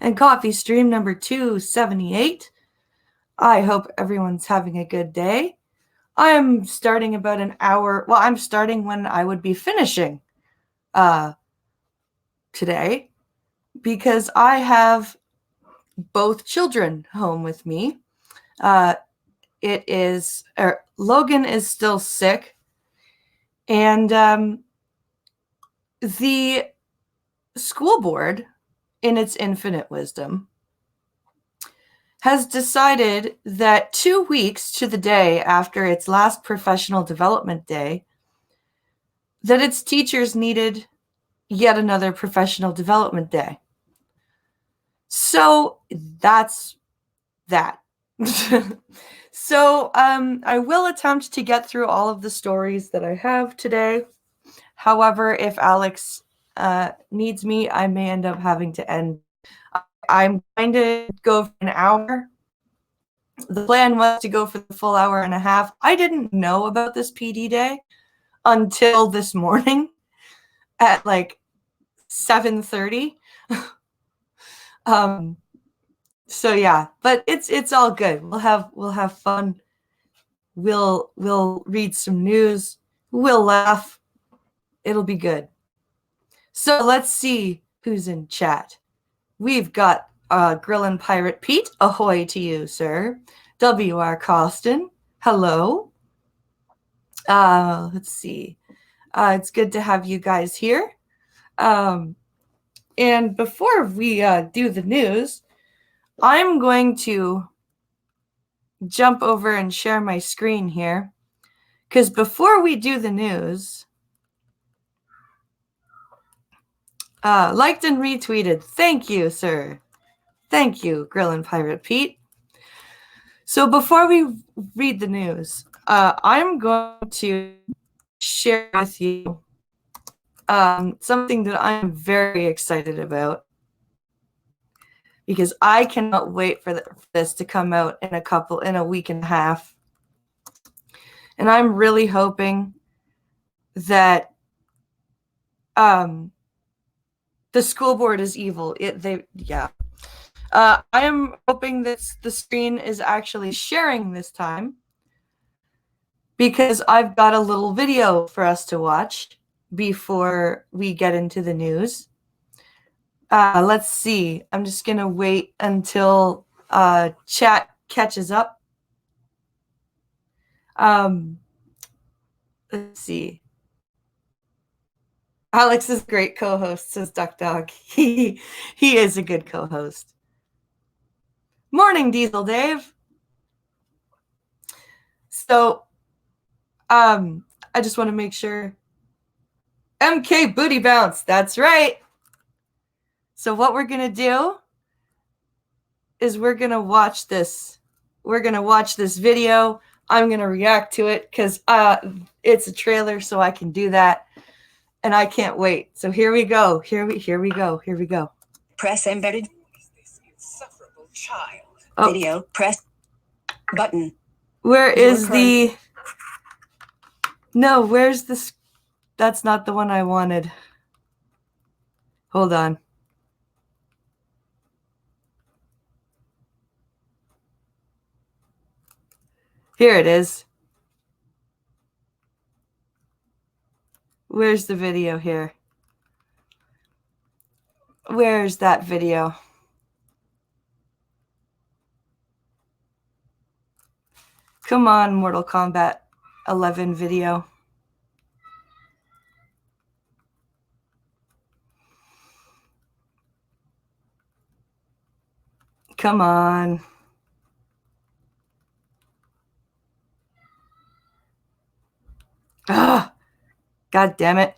and CoffeeStream number 278. I hope everyone's having a good day. I'm starting about an hour. Well, I'm starting when I would be finishing today because I have both children home with me. Logan is still sick, and the school board, in its infinite wisdom, has decided that 2 weeks to the day after its last professional development day, that its teachers needed yet another professional development day. So that's that. So I will attempt to get through all of the stories that I have today. However, if Alex needs me, I may end up having to end. I'm going to go for an hour. The plan was to go for the full hour and a half. I didn't know about this PD day until this morning at like 7:30. So yeah, but it's all good. We'll have fun. We'll read some news. We'll laugh. It'll be good. So let's see who's in chat. We've got Grillin' Pirate Pete. Ahoy to you, sir. W.R. Costin. Hello. Let's see. It's good to have you guys here. And before we do the news, I'm going to jump over and share my screen here. Because before we do the news, liked and retweeted. Thank you, sir. Thank you, Grillin' Pirate Pete. So before we read the news, I'm going to share with you something that I'm very excited about, because I cannot wait for this to come out in a week and a half. And I'm really hoping that the school board is evil. I am hoping that the screen is actually sharing this time, because I've got a little video for us to watch before we get into the news. Let's see. I'm just going to wait until chat catches up. Let's see. Alex is a great co-host, says Duck Dog. He is a good co-host. Morning, Diesel Dave. So, I just want to make sure. MK Booty Bounce. That's right. So what we're going to do is we're going to watch this. We're going to watch this video. I'm going to react to it because it's a trailer, so I can do that. And I can't wait. So here we go. Here we go. Press embedded. This insufferable child. Oh. Video. Press button. Where is the... No, where's this? That's not the one I wanted. Hold on. Here it is. Where's the video here? Where's that video? Come on, Mortal Kombat 11 video. Come on. Ah, God damn it.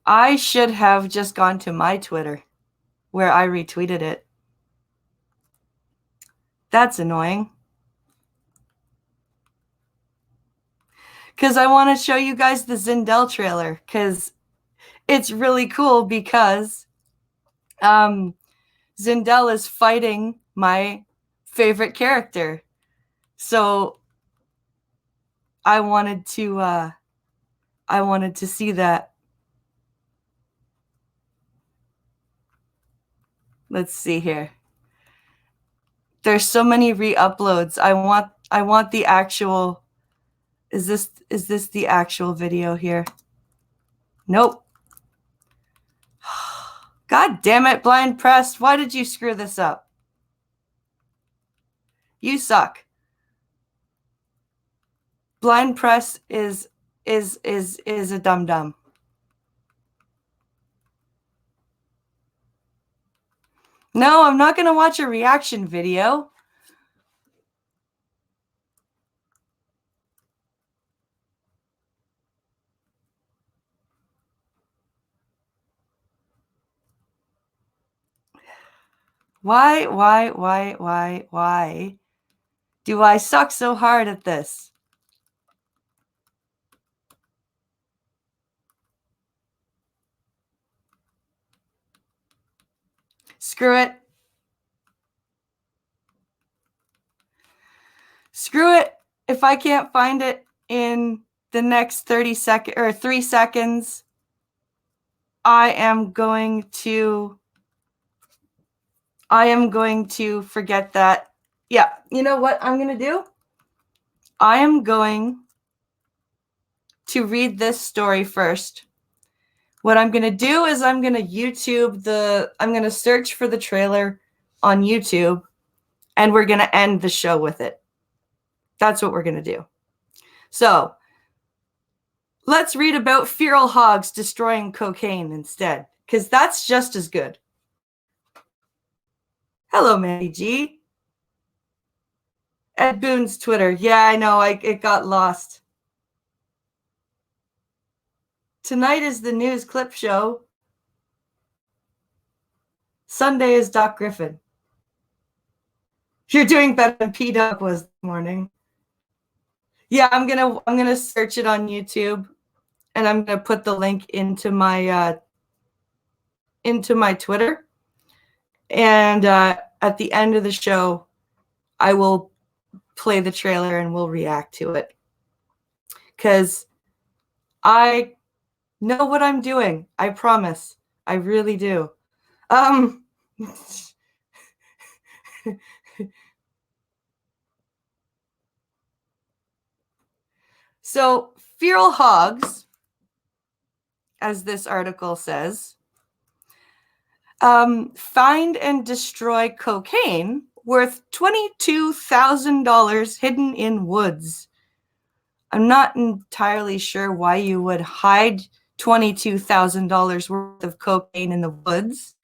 I should have just gone to my Twitter where I retweeted it. That's annoying. Because I want to show you guys the Zindel trailer, because it's really cool, because Zindel is fighting my favorite character. So I wanted to I wanted to see that. Let's see here. There's so many re-uploads. I want the actual. Is this the actual video here? Nope. God damn it, Blind Press. Why did you screw this up? You suck. Blind Press is a dum-dum. No, I'm not going to watch a reaction video. Why do I suck so hard at this? Screw it. Screw it. If I can't find it in the next 30 seconds or 3 seconds, I am going to forget that. Yeah, you know what I'm going to do? I am going to read this story first. What I'm going to do is I'm going to search for the trailer on YouTube, and we're going to end the show with it. That's what we're going to do. So let's read about feral hogs destroying cocaine instead, because that's just as good. Hello, Mandy G. Ed Boon's Twitter. Yeah, I know. It got lost. Tonight is the news clip show. Sunday is Doc Griffin. You're doing better than P-Doc was this morning. Yeah, I'm gonna search it on YouTube, and I'm gonna put the link into my Twitter. And at the end of the show, I will play the trailer and we'll react to it. Because I know what I'm doing. I promise. I really do. So, feral hogs, as this article says, find and destroy cocaine worth $22,000 hidden in woods. I'm not entirely sure why you would hide $22,000 worth of cocaine in the woods,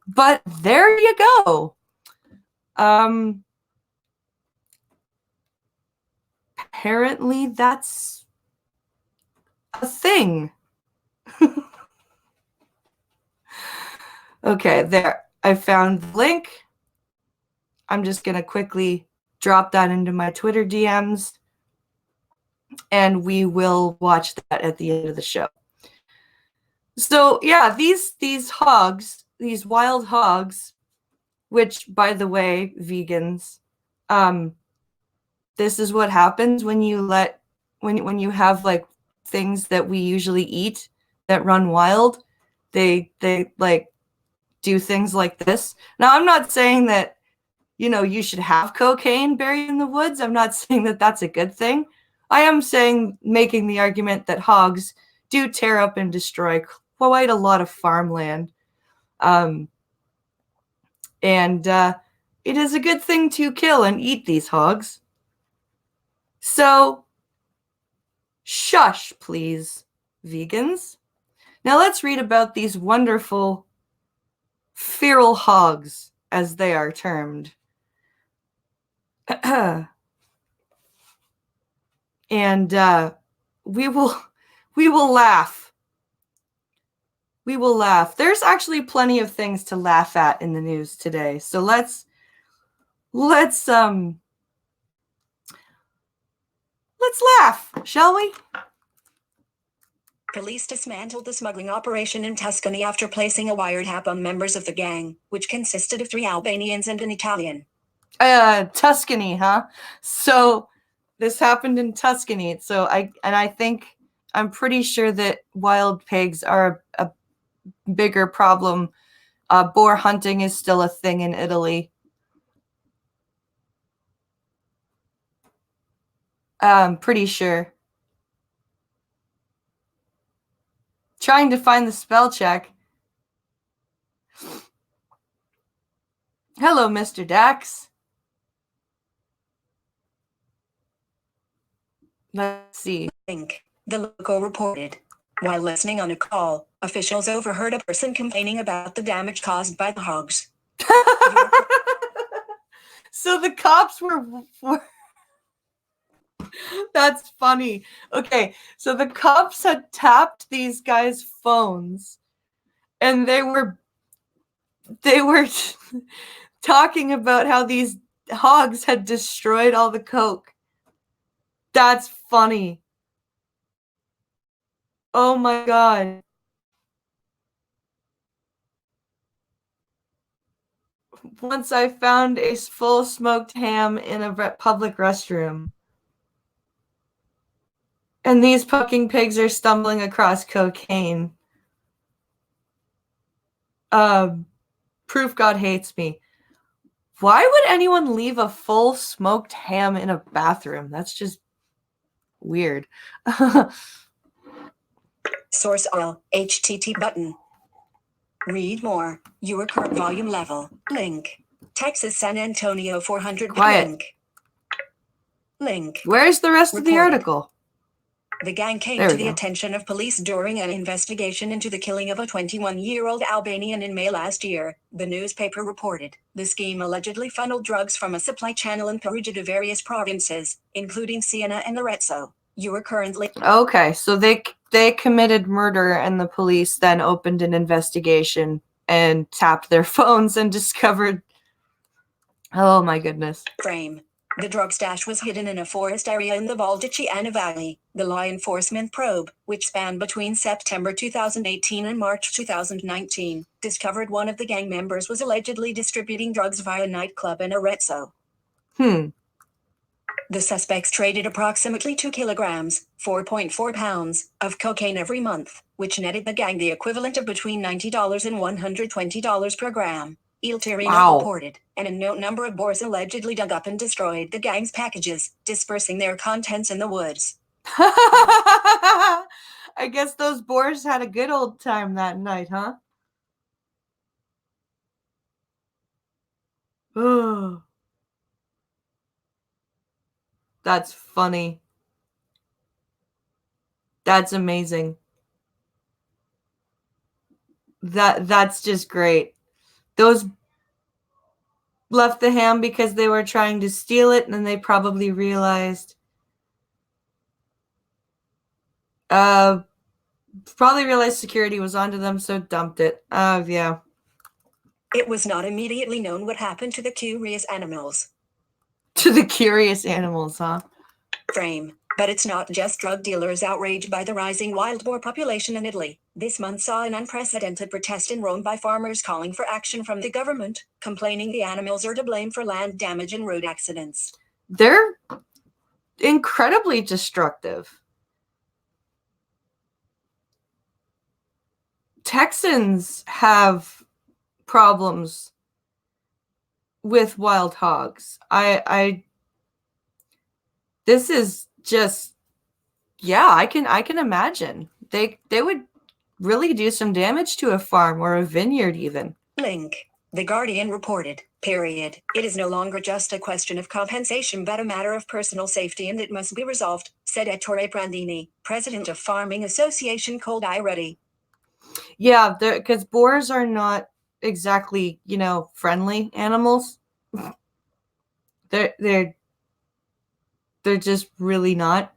but there you go. Apparently that's a thing. Okay, there. I found the link. I'm just going to quickly drop that into my Twitter DMs, and we will watch that at the end of the show. So, yeah, these hogs, these wild hogs, which, by the way, vegans, this is what happens when you when you have like things that we usually eat that run wild. They like do things like this. Now, I'm not saying that, you should have cocaine buried in the woods. I'm not saying that that's a good thing. I am making the argument that hogs do tear up and destroy quite a lot of farmland. And it is a good thing to kill and eat these hogs. So, shush, please, vegans. Now let's read about these wonderful feral hogs, as they are termed. And we will laugh. We will laugh. There's actually plenty of things to laugh at in the news today. So let's laugh, shall we? Police dismantled the smuggling operation in Tuscany after placing a wiretap on members of the gang, which consisted of 3 Albanians and an Italian. Tuscany, huh? So this happened in Tuscany. So I think I'm pretty sure that wild pigs are a bigger problem. Boar hunting is still a thing in Italy. I'm pretty sure. Trying to find the spell check. Hello, Mr. Dax. Let's see. Link. The local reported. While listening on a call, officials overheard a person complaining about the damage caused by the hogs. So the cops were That's funny. Okay, so the cops had tapped these guys' phones and they were talking about how these hogs had destroyed all the coke. That's funny. Oh my god. Once I found a full smoked ham in a public restroom. And these poking pigs are stumbling across cocaine. Proof God hates me. Why would anyone leave a full smoked ham in a bathroom? That's just weird. Source oil. HTT button. Read more. Your current volume level. Link. Texas San Antonio 400. Quiet. Link. Where's the rest of the article? The gang came to the attention of police during an investigation into the killing of a 21-year-old Albanian in May last year, the newspaper reported. The scheme allegedly funneled drugs from a supply channel in Perugia to various provinces, including Siena and Arezzo. You are currently... Okay, so they committed murder and the police then opened an investigation and tapped their phones and discovered... Oh my goodness. Frame. The drug stash was hidden in a forest area in the Valdichiana Valley. The law enforcement probe, which spanned between September 2018 and March 2019, discovered one of the gang members was allegedly distributing drugs via a nightclub in Arezzo. The suspects traded approximately 2 kilograms, 4.4 pounds, of cocaine every month, which netted the gang the equivalent of between $90 and $120 per gram. Il Tirino reported, and a number of boars allegedly dug up and destroyed the gang's packages, dispersing their contents in the woods. I guess those boars had a good old time that night, huh? Oh. That's funny. That's amazing. That's just great. Those left the ham because they were trying to steal it, and then they probably realized security was onto them, so dumped it. Yeah. It was not immediately known what happened to the curious animals. To the curious animals, huh? Frame. But it's not just drug dealers outraged by the rising wild boar population in Italy. This month saw an unprecedented protest in Rome by farmers calling for action from the government, complaining the animals are to blame for land damage and road accidents. They're incredibly destructive. Texans have problems with wild hogs. This is just, yeah, I can imagine. They would really do some damage to a farm or a vineyard even. Link. The Guardian reported, period. It is no longer just a question of compensation but a matter of personal safety and it must be resolved, said Ettore Prandini, president of Farming Association called iReady. Yeah, because boars are not exactly, friendly animals. They're just really not.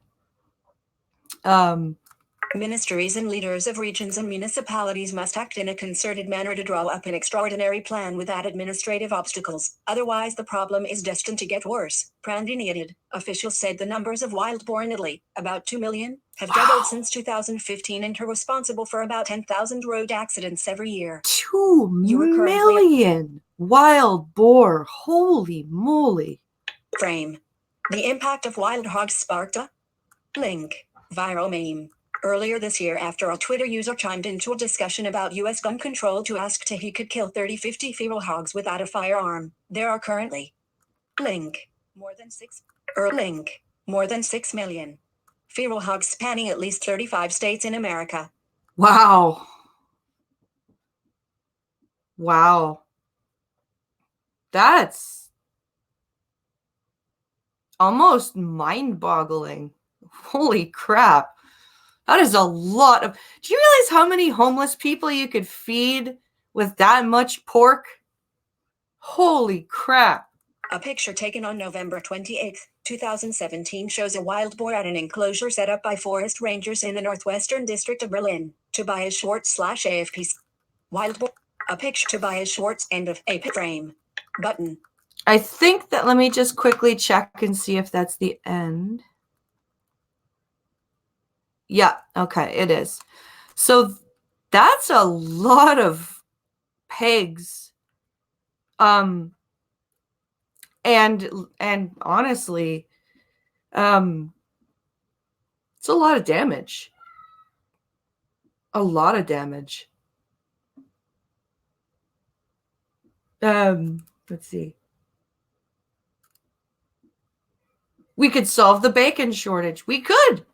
Ministries and leaders of regions and municipalities must act in a concerted manner to draw up an extraordinary plan without administrative obstacles. Otherwise, the problem is destined to get worse. Prandini added. Officials said the numbers of wild boar in Italy, about 2 million, have doubled since 2015 and are responsible for about 10,000 road accidents every year. 2 million wild boar. Holy moly. Frame. The impact of wild hogs sparked a link. Viral meme. Earlier this year, after a Twitter user chimed into a discussion about U.S. gun control to ask if he could kill 50 feral hogs without a firearm, there are currently more than 6 million feral hogs spanning at least 35 states in America. Wow. Wow. That's almost mind-boggling. Holy crap. That is a lot of... Do you realize how many homeless people you could feed with that much pork? Holy crap. A picture taken on November 28, 2017 shows a wild boar at an enclosure set up by forest rangers in the northwestern district of Berlin. Tobias Schwartz/AFP. Wild boar. A picture. Tobias Schwartz. End of a frame. Button. I think that... Let me just quickly check and see if that's the end. Yeah, okay, it is. So that's a lot of pigs. And honestly, it's a lot of damage. A lot of damage. Let's see. We could solve the bacon shortage. We could.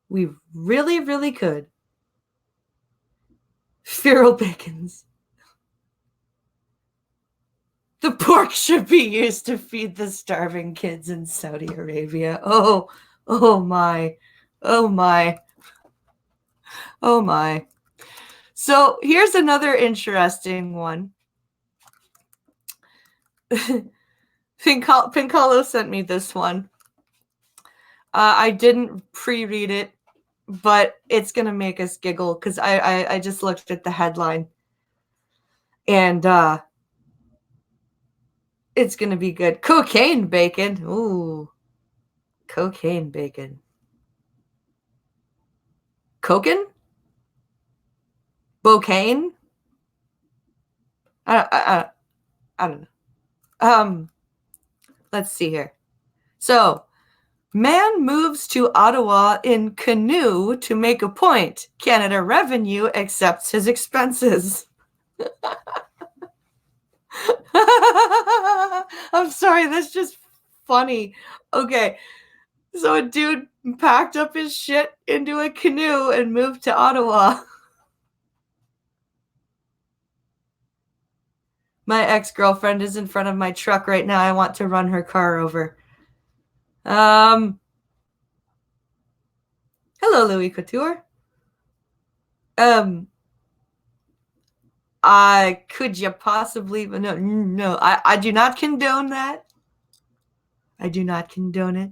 We really, really could. Feral bacons. The pork should be used to feed the starving kids in Saudi Arabia. Oh my. Oh my. Oh my. So here's another interesting one. Pincalo sent me this one. I didn't pre-read it, but it's going to make us giggle because I just looked at the headline. And it's going to be good. Cocaine bacon. Ooh. Cocaine bacon. Cocaine? Bocaine? I don't know. Let's see here. So, man moves to Ottawa in canoe to make a point. Canada Revenue accepts his expenses. I'm sorry, that's just funny. Okay, so a dude packed up his shit into a canoe and moved to Ottawa. My ex-girlfriend is in front of my truck right now. I want to run her car over. Hello, Louis Couture. Could you possibly... No, I do not condone that. I do not condone it.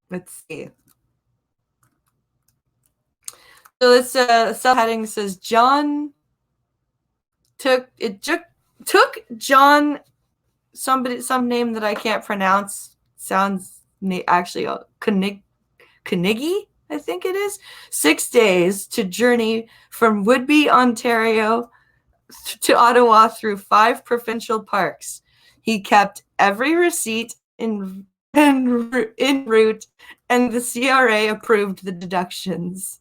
Let's see. So this subheading says John took John some name that I can't pronounce. Sounds actually Carnegie, I think it is. 6 days to journey from Whitby, Ontario to Ottawa through 5 provincial parks. He kept every receipt en route, and the CRA approved the deductions.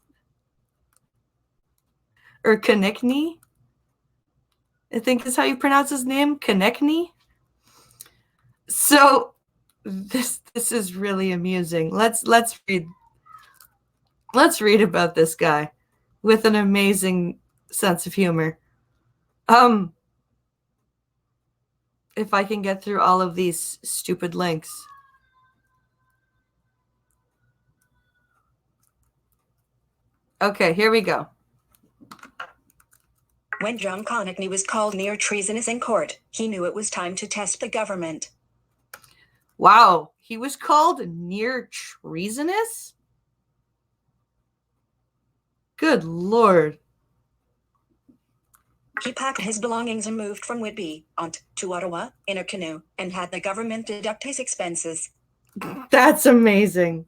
Or Konechny, I think is how you pronounce his name. Konechny. So this is really amusing. Let's read about this guy with an amazing sense of humor. If I can get through all of these stupid links. Okay, here we go. When John Konechny was called near treasonous in court, he knew it was time to test the government. Wow, he was called near treasonous? Good Lord. He packed his belongings and moved from Whitby to Ottawa in a canoe and had the government deduct his expenses. That's amazing.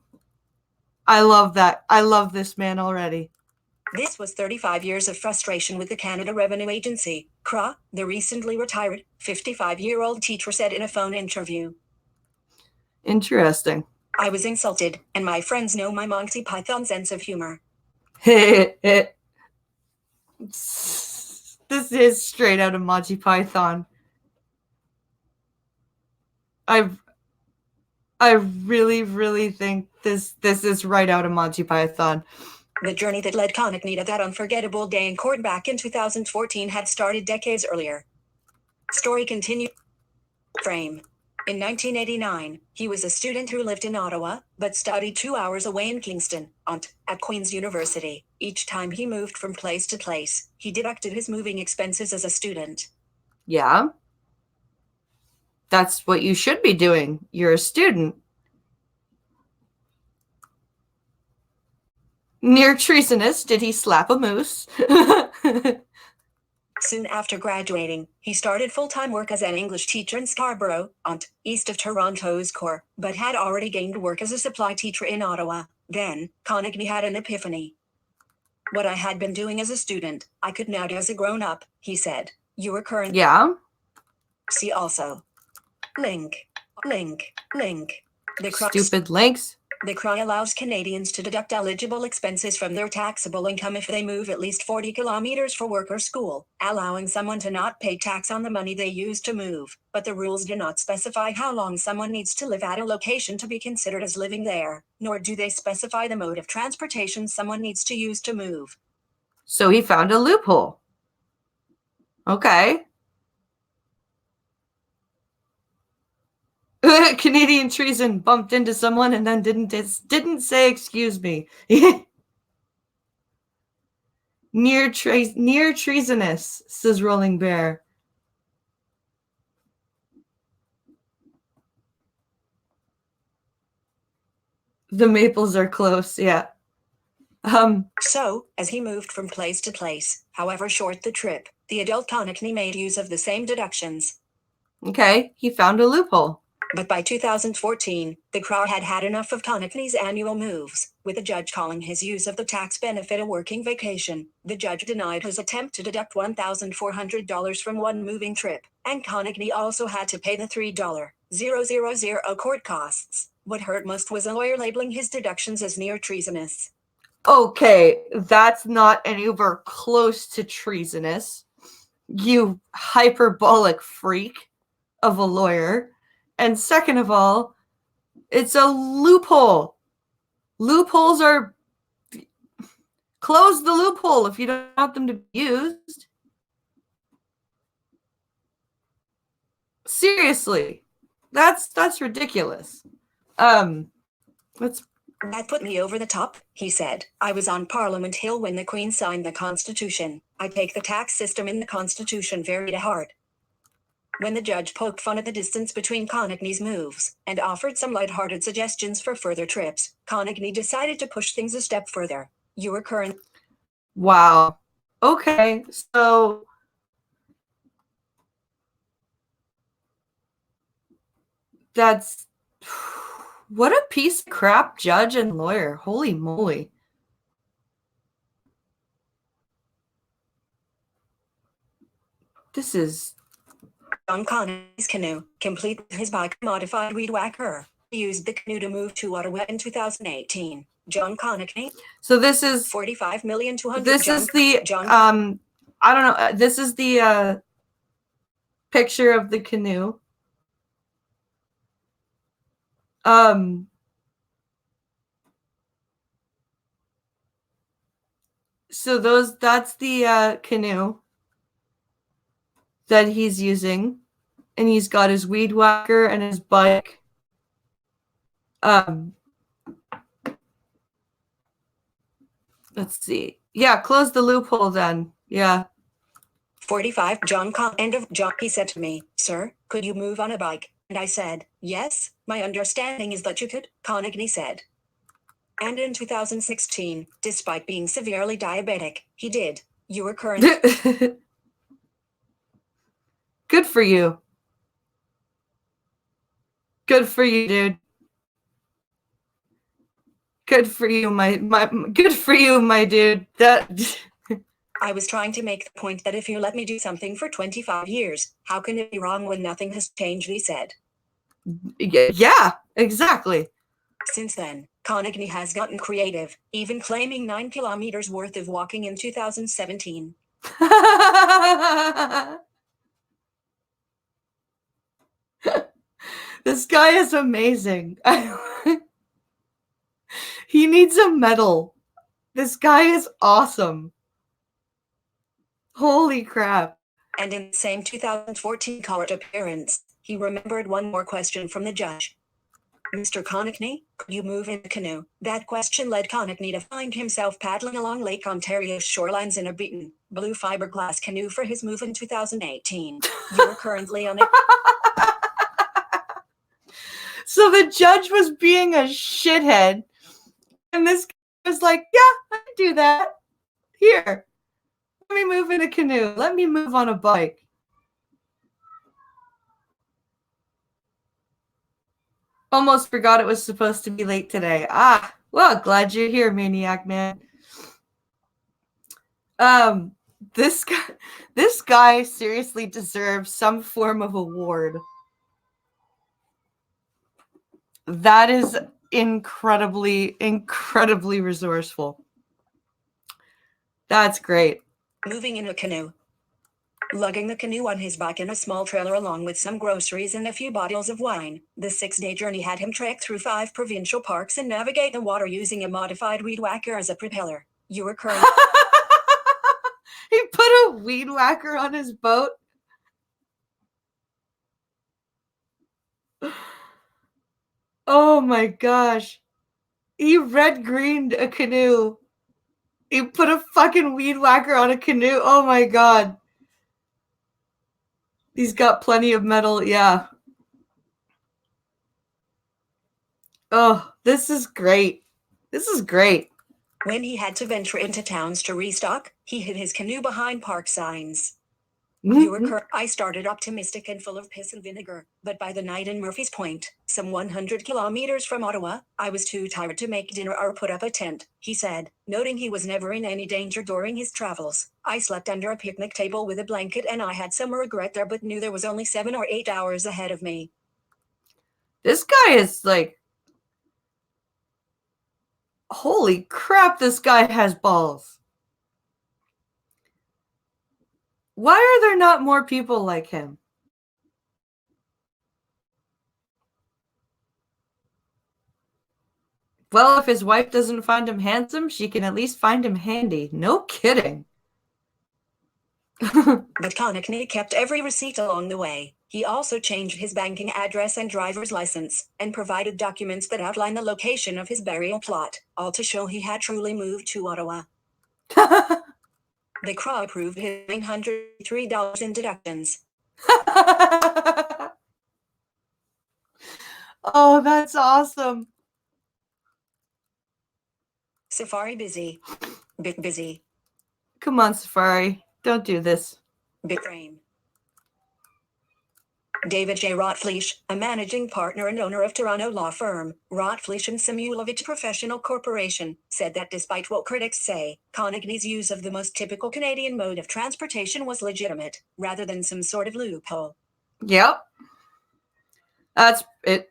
I love that. I love this man already. This was 35 years of frustration with the Canada Revenue Agency, CRA, the recently retired 55-year-old teacher said in a phone interview. Interesting. I was insulted, and my friends know my Monty Python sense of humor. This is straight out of Monty Python. I really, really think this is right out of Monty Python. The journey that led Konechny to that unforgettable day in court back in 2014 had started decades earlier. Story continued. Frame. In 1989, he was a student who lived in Ottawa, but studied 2 hours away in Kingston, Ont, at Queen's University. Each time he moved from place to place, he deducted his moving expenses as a student. Yeah. That's what you should be doing. You're a student. Near treasonous, did he slap a moose? Soon after graduating, he started full-time work as an English teacher in Scarborough, Ont, east of Toronto's core, but had already gained work as a supply teacher in Ottawa. Then, Konechny had an epiphany. What I had been doing as a student, I could now do as a grown-up, he said. You were current. Yeah. See also. Link. Stupid links. The CRA allows Canadians to deduct eligible expenses from their taxable income if they move at least 40 kilometers for work or school, allowing someone to not pay tax on the money they use to move. But the rules do not specify how long someone needs to live at a location to be considered as living there, nor do they specify the mode of transportation someone needs to use to move. So he found a loophole. Okay. Canadian treason bumped into someone and then didn't say excuse me. Near treasonous, says Rolling Bear. The maples are close, yeah. So, as he moved from place to place, however short the trip, the adult Konechny made use of the same deductions. Okay, he found a loophole. But by 2014, the CRA had had enough of Konechny's annual moves, with the judge calling his use of the tax benefit a working vacation. The judge denied his attempt to deduct $1,400 from one moving trip, and Konechny also had to pay the $3,000 court costs. What hurt most was a lawyer labeling his deductions as near treasonous. Okay, that's not anywhere close to treasonous. You hyperbolic freak of a lawyer. And second of all, it's a loophole. Loopholes are... Close the loophole if you don't want them to be used. Seriously. That's ridiculous. Let's... That put me over the top, he said. I was on Parliament Hill when the Queen signed the Constitution. I take the tax system in the Constitution very to heart. When the judge poked fun at the distance between Konechny's moves and offered some lighthearted suggestions for further trips, Konechny decided to push things a step further. You were current. Wow. Okay, so... That's... What a piece of crap judge and lawyer. Holy moly. This is... John Konechny's canoe, complete with his bike-modified weed whacker. He used the canoe to move to Ottawa in 2018. John Konechny. So this is... 45,200,000. This is the... I don't know. This is the picture of the canoe. So that's the canoe that he's using, and he's got his weed whacker and his bike. Let's see. Yeah, close the loophole then. Yeah. 45. End of John. He said to me, "Sir, could you move on a bike?" And I said, "Yes, my understanding is that you could," Konechny said. And in 2016, despite being severely diabetic, he did. You were current. Good for you. Good for you, dude. Good for you, my good for you, my dude. That I was trying to make the point that if you let me do something for 25 years, how can it be wrong when nothing has changed, he said. Yeah, Exactly. Since then, Konechny has gotten creative, even claiming 9 kilometers worth of walking in 2017. This guy is amazing. He needs a medal. This guy is awesome. Holy crap. And in the same 2014 court appearance, he remembered one more question from the judge. Mr. Konechny, could you move in a canoe? That question led Konechny to find himself paddling along Lake Ontario's shorelines in a beaten, blue fiberglass canoe for his move in 2018. You are currently on it. So the judge was being a shithead, and this guy was like, yeah, I can do that. Here, let me move in a canoe. Let me move on a bike. Almost forgot it was supposed to be late today. Ah, well, glad you're here, Maniac Man. This guy seriously deserves some form of award. That is incredibly resourceful. That's great. Moving in a canoe. Lugging the canoe on his back in a small trailer along with some groceries and a few bottles of wine, the 6-day journey had him trek through 5 provincial parks and navigate the water using a modified weed whacker as a propeller. You were currently... He put a weed whacker on his boat. Oh my gosh. He red-greened a canoe. He put a fucking weed whacker on a canoe. Oh my god. He's got plenty of metal. Yeah. Oh, this is great. This is great. When he had to venture into towns to restock, he hid his canoe behind park signs. I started optimistic and full of piss and vinegar, but by the night in Murphy's Point, some 100 kilometers from Ottawa, I was too tired to make dinner or put up a tent, he said, noting he was never in any danger during his travels. I slept under a picnic table with a blanket and I had some regret there, but knew there was only 7 or 8 hours ahead of me. This guy is like, holy crap, this guy has balls. Why are there not more people like him? Well, if his wife doesn't find him handsome, she can at least find him handy. No kidding. But Konechny kept every receipt along the way. He also changed his banking address and driver's license, and provided documents that outline the location of his burial plot, all to show he had truly moved to Ottawa. The CRA approved his $903 in deductions. Oh, that's awesome. Safari busy. Bit busy. Come on, Safari. Don't do this. Bit frame. David J. Rotfleisch, a managing partner and owner of Toronto law firm, Rotfleisch and Samulovich Professional Corporation, said that despite what critics say, Konechny's use of the most typical Canadian mode of transportation was legitimate, rather than some sort of loophole. Yep. That's it.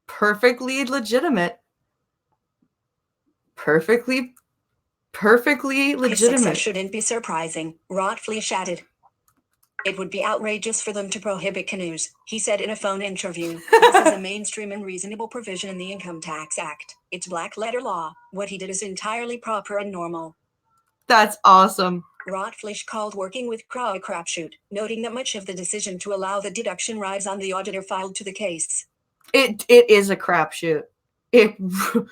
Perfectly legitimate. Perfectly legitimate. His success shouldn't be surprising, Rotfleisch added. It would be outrageous for them to prohibit canoes, he said in a phone interview. This is a mainstream and reasonable provision in the Income Tax Act. It's black-letter law. What he did is entirely proper and normal. That's awesome. Rotfleisch called working with CRA a crapshoot, noting that much of the decision to allow the deduction rides on the auditor filed to the case. It is a crapshoot. Pincalo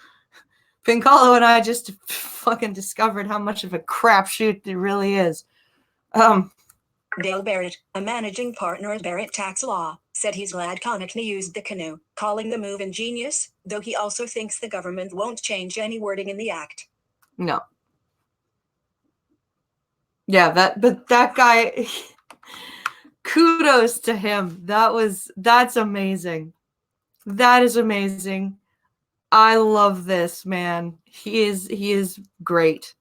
and I just fucking discovered how much of a crapshoot it really is. Dale Barrett, a managing partner at Barrett Tax Law, said he's glad Konechny used the canoe, calling the move ingenious, though he also thinks the government won't change any wording in the act. No. Yeah, but that guy, kudos to him. That's amazing. That is amazing. I love this man. He is great.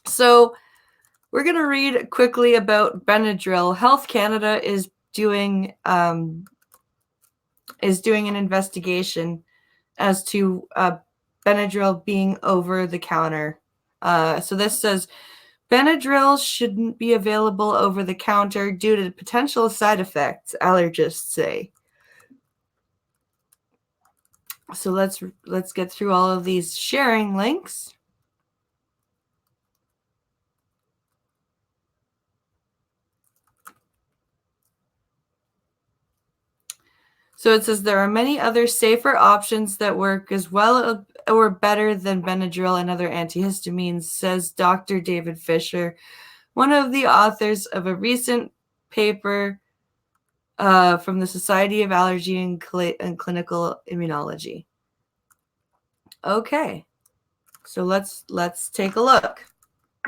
So we're going to read quickly about Benadryl. Health Canada is doing is doing an investigation as to Benadryl being over the counter. So this says Benadryl shouldn't be available over the counter due to potential side effects, allergists say. So let's get through all of these sharing links. So it says there are many other safer options that work as well or better than Benadryl and other antihistamines, says Dr. David Fisher, one of the authors of a recent paper from the Society of Allergy and Clinical Immunology. Okay, so let's take a look.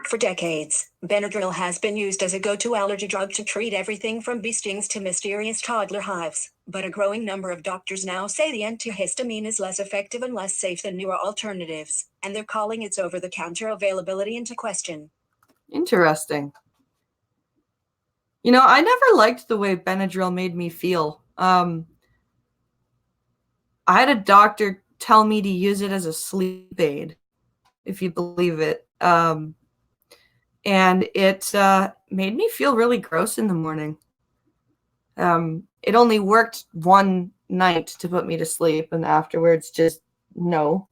For decades, Benadryl has been used as a go-to allergy drug to treat everything from bee stings to mysterious toddler hives. But a growing number of doctors now say the antihistamine is less effective and less safe than newer alternatives, and they're calling its over-the-counter availability into question. Interesting. You know, I never liked the way Benadryl made me feel. I had a doctor tell me to use it as a sleep aid, if you believe it. And it made me feel really gross in the morning. It only worked one night to put me to sleep, and afterwards, just no.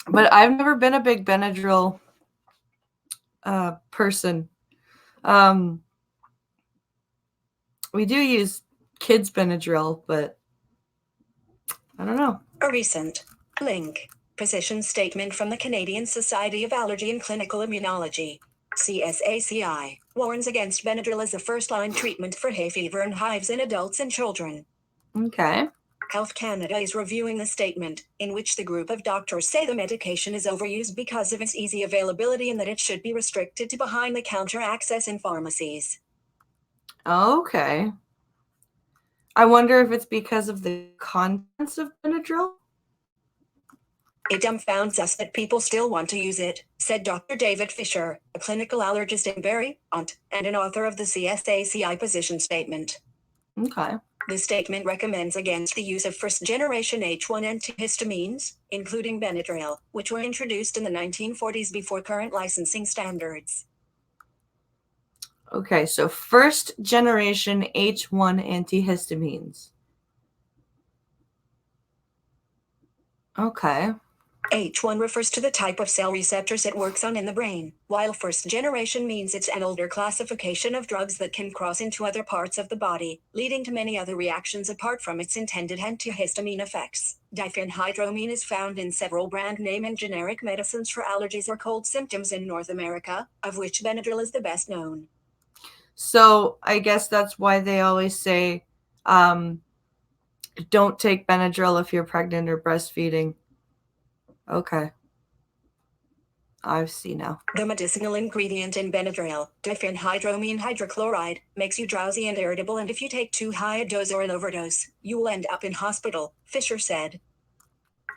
But I've never been a big Benadryl person. We do use kids Benadryl, but I don't know. A recent link. Position statement from the Canadian Society of Allergy and Clinical Immunology. CSACI warns against Benadryl as a first-line treatment for hay fever and hives in adults and children. Okay. Health Canada is reviewing the statement, in which the group of doctors say the medication is overused because of its easy availability and that it should be restricted to behind-the-counter access in pharmacies. Okay. I wonder if it's because of the contents of Benadryl? It dumbfounds us that people still want to use it, said Dr. David Fisher, a clinical allergist in Barrie, Ont, and an author of the CSACI position statement. Okay. The statement recommends against the use of first-generation H1 antihistamines, including Benadryl, which were introduced in the 1940s before current licensing standards. Okay, so first-generation H1 antihistamines. Okay. H1 refers to the type of cell receptors it works on in the brain, while first generation means it's an older classification of drugs that can cross into other parts of the body, leading to many other reactions apart from its intended antihistamine effects. Diphenhydramine is found in several brand name and generic medicines for allergies or cold symptoms in North America, of which Benadryl is the best known. So I guess that's why they always say, don't take Benadryl if you're pregnant or breastfeeding. Okay. I see now. The medicinal ingredient in Benadryl, diphenhydramine hydrochloride, makes you drowsy and irritable, and if you take too high a dose or an overdose, you will end up in hospital, Fisher said.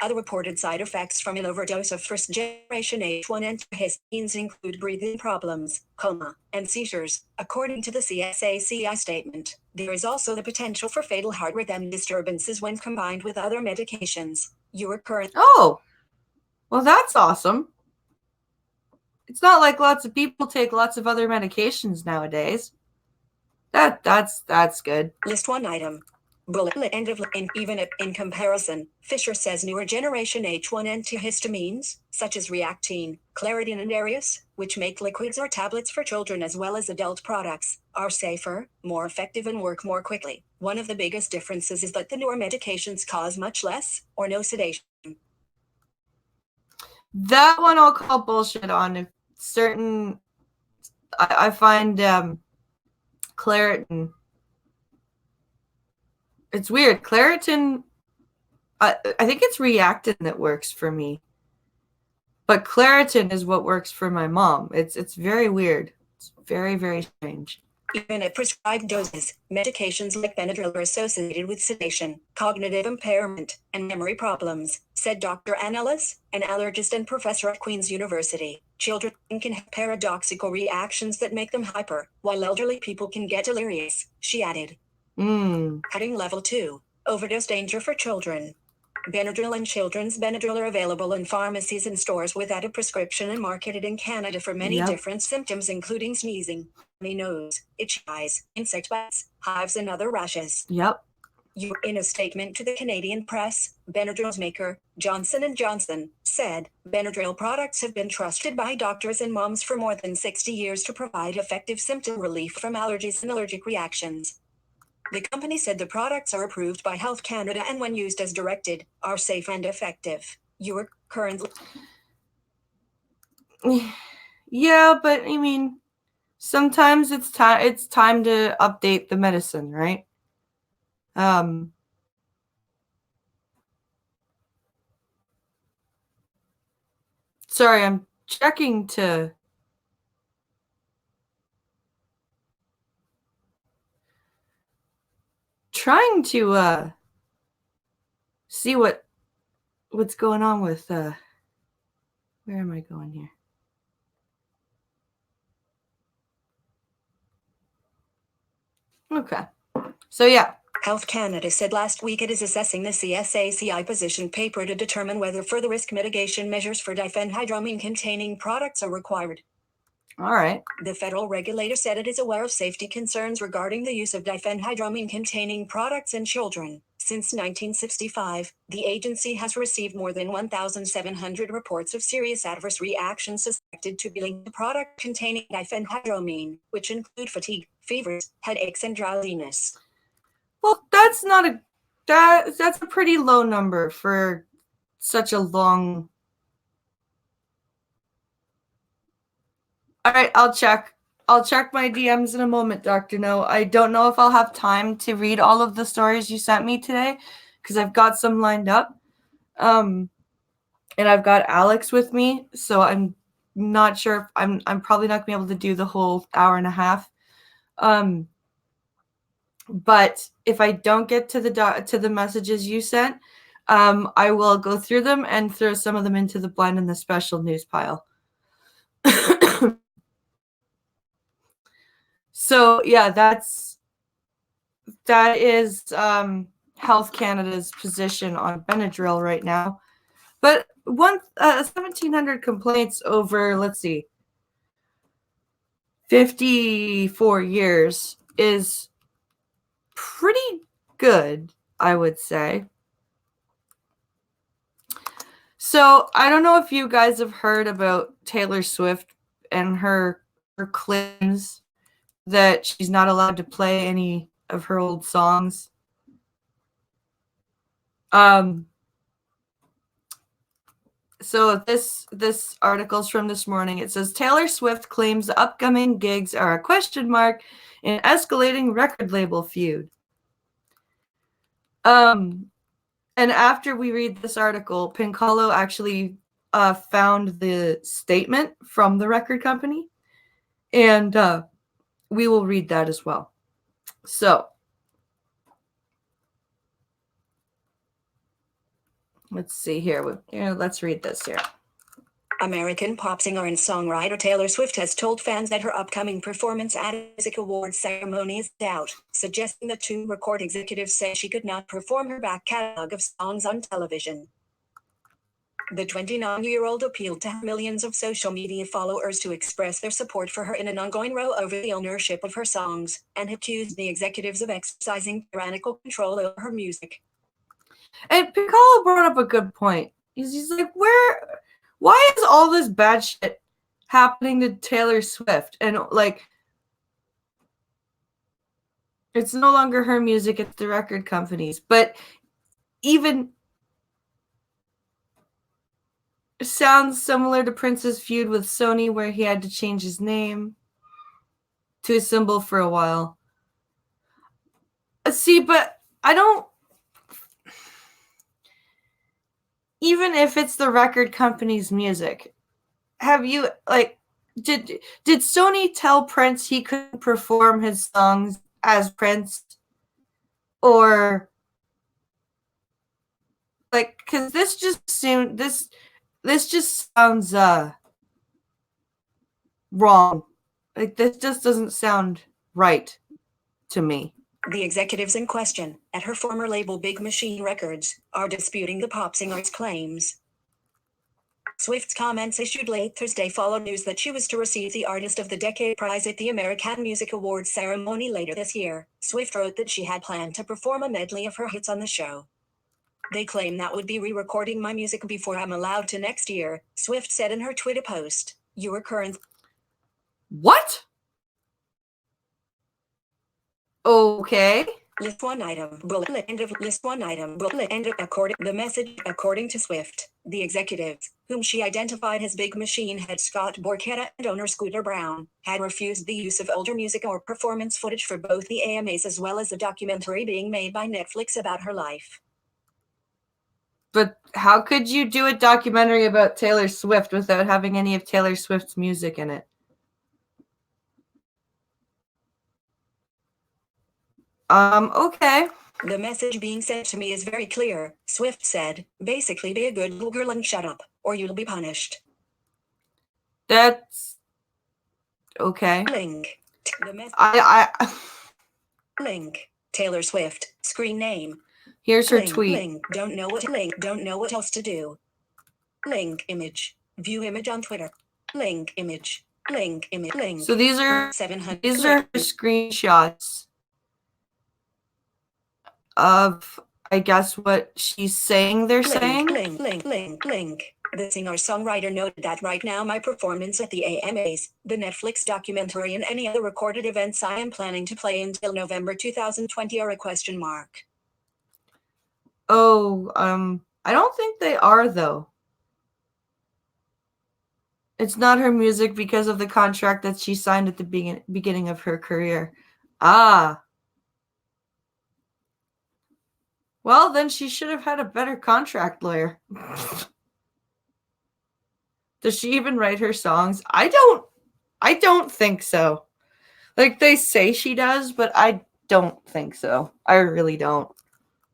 Other reported side effects from an overdose of first-generation H1 antihistamines include breathing problems, coma, and seizures, according to the CSACI statement. There is also the potential for fatal heart rhythm disturbances when combined with other medications. Oh, well, that's awesome. It's not like lots of people take lots of other medications nowadays. That's good. List one item. Bullet end of even in comparison, Fisher says newer generation H1 antihistamines, such as Reactine, Claritin and Arius, which make liquids or tablets for children as well as adult products, are safer, more effective and work more quickly. One of the biggest differences is that the newer medications cause much less or no sedation. That one I'll call bullshit on. If certain, I find Claritin. It's weird. Claritin, I think it's Reactin that works for me. But Claritin is what works for my mom. It's very weird. It's very, very strange. Even at prescribed doses, medications like Benadryl are associated with sedation, cognitive impairment, and memory problems, said Dr. Ann Ellis, an allergist and professor at Queen's University. Children can have paradoxical reactions that make them hyper, while elderly people can get delirious, she added. Heading level 2, overdose danger for children. Benadryl and children's Benadryl are available in pharmacies and stores without a prescription and marketed in Canada for many different symptoms, including sneezing, runny nose, itchy eyes, insect bites, hives, and other rashes. In a statement to the Canadian press, Benadryl's maker, Johnson & Johnson, said, Benadryl products have been trusted by doctors and moms for more than 60 years to provide effective symptom relief from allergies and allergic reactions. The company said the products are approved by Health Canada and when used as directed, are safe and effective. You are currently... Yeah, but I mean, sometimes it's time to update the medicine, right? Sorry, I'm checking to trying to see what's going on with where am I going here? Okay. So yeah. Health Canada said last week it is assessing the CSACI position paper to determine whether further risk mitigation measures for diphenhydramine-containing products are required. All right. The federal regulator said it is aware of safety concerns regarding the use of diphenhydramine-containing products in children. Since 1965, the agency has received more than 1,700 reports of serious adverse reactions suspected to be linked to product containing diphenhydramine, which include fatigue, fevers, headaches, and drowsiness. Well, that's a pretty low number for such a long. All right, I'll check my DMs in a moment, Dr. No. I don't know if I'll have time to read all of the stories you sent me today because I've got some lined up. And I've got Alex with me, so I'm not sure if I'm probably not going to be able to do the whole hour and a half. But if I don't get to the messages you sent, I will go through them and throw some of them into the blind and the special news pile. So yeah, that is Health Canada's position on Benadryl right now. But 1,700 complaints over, let's see, 54 years is pretty good, I would say. So I don't know if you guys have heard about Taylor Swift and her claims that she's not allowed to play any of her old songs. So this article's from this morning. It says Taylor Swift claims upcoming gigs are a question mark in escalating record label feud. And after we read this article, Pincolo actually found the statement from the record company, and we will read that as well. So let's see here. Let's read this here. American pop singer and songwriter Taylor Swift has told fans that her upcoming performance at a music awards ceremony is out, suggesting that two record executives say she could not perform her back catalog of songs on television. The 29-year-old appealed to millions of social media followers to express their support for her in an ongoing row over the ownership of her songs, and accused the executives of exercising tyrannical control over her music. And Piccolo brought up a good point. He's like, why is all this bad shit happening to Taylor Swift? And like, it's no longer her music, it's the record companies. But even sounds similar to Prince's feud with Sony, where he had to change his name to a symbol for a while. See, but I don't. Even if it's the record company's music, have you did Sony tell Prince he couldn't perform his songs as Prince? Or like, because this just sounds wrong. Like, this just doesn't sound right to me. The executives in question, at her former label Big Machine Records, are disputing the pop singer's claims. Swift's comments issued late Thursday followed news that she was to receive the Artist of the Decade prize at the American Music Awards ceremony later this year. Swift wrote that she had planned to perform a medley of her hits on the show. They claim that would be re-recording my music before I'm allowed to next year, Swift said in her Twitter post. Your current... What? Okay. List one item. Bullet end of list one item. Bullet end of according to Swift, the executives, whom she identified as Big Machine head Scott Borchetta and owner Scooter Brown, had refused the use of older music or performance footage for both the AMAs as well as a documentary being made by Netflix about her life. But how could you do a documentary about Taylor Swift without having any of Taylor Swift's music in it? Okay. The message being sent to me is very clear, Swift said. Basically, be a good little girl and shut up, or you'll be punished. That's okay. Link. Link. Taylor Swift. Screen name. Here's her tweet. Link. Don't know what else to do. Link image. View image on Twitter. Link image. Link image. Link. So these are 700. These are screenshots of, I guess, what she's saying they're saying. Link. The singer-songwriter noted that right now my performance at the AMAs, the Netflix documentary, and any other recorded events I am planning to play until November 2020 are a question mark. Oh, I don't think they are, though. It's not her music because of the contract that she signed at the beginning of her career. Ah. Well, then she should have had a better contract lawyer. Does she even write her songs? I don't think so. Like, they say she does, but I don't think so. I really don't.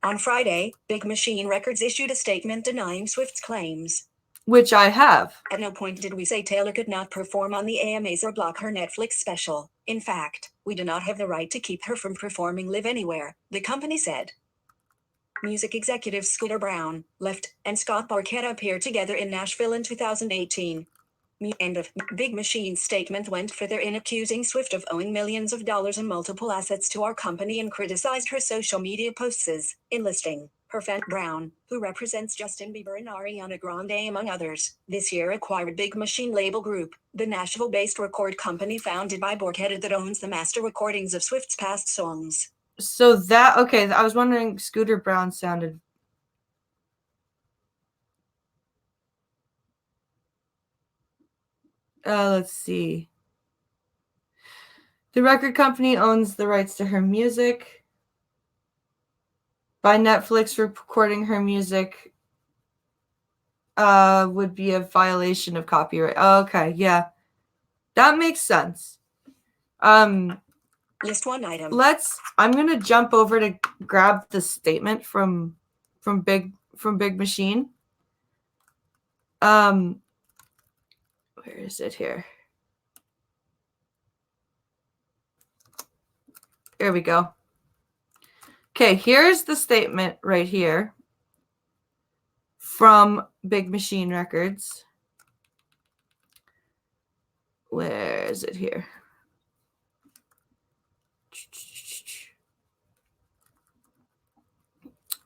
On Friday, Big Machine Records issued a statement denying Swift's claims. Which I have. At no point did we say Taylor could not perform on the AMAs or block her Netflix special. In fact, we do not have the right to keep her from performing live anywhere, the company said. Music executives Scooter Brown, Left, and Scott Borchetta appeared together in Nashville in 2018. End of Big Machine's statement went further in accusing Swift of owing millions of dollars in multiple assets to our company and criticized her social media posts as enlisting her fan Brown, who represents Justin Bieber and Ariana Grande among others, this year acquired Big Machine Label Group, the Nashville-based record company founded by Borchetta that owns the master recordings of Swift's past songs. So that, okay, I was wondering, Scooter Brown sounded... let's see. The record company owns the rights to her music. By Netflix recording her music would be a violation of copyright. Okay, yeah. That makes sense. List one item. I'm gonna jump over to grab the statement from Big Machine. Where is it here? Here we go. Okay, here's the statement right here from Big Machine Records. Where is it here?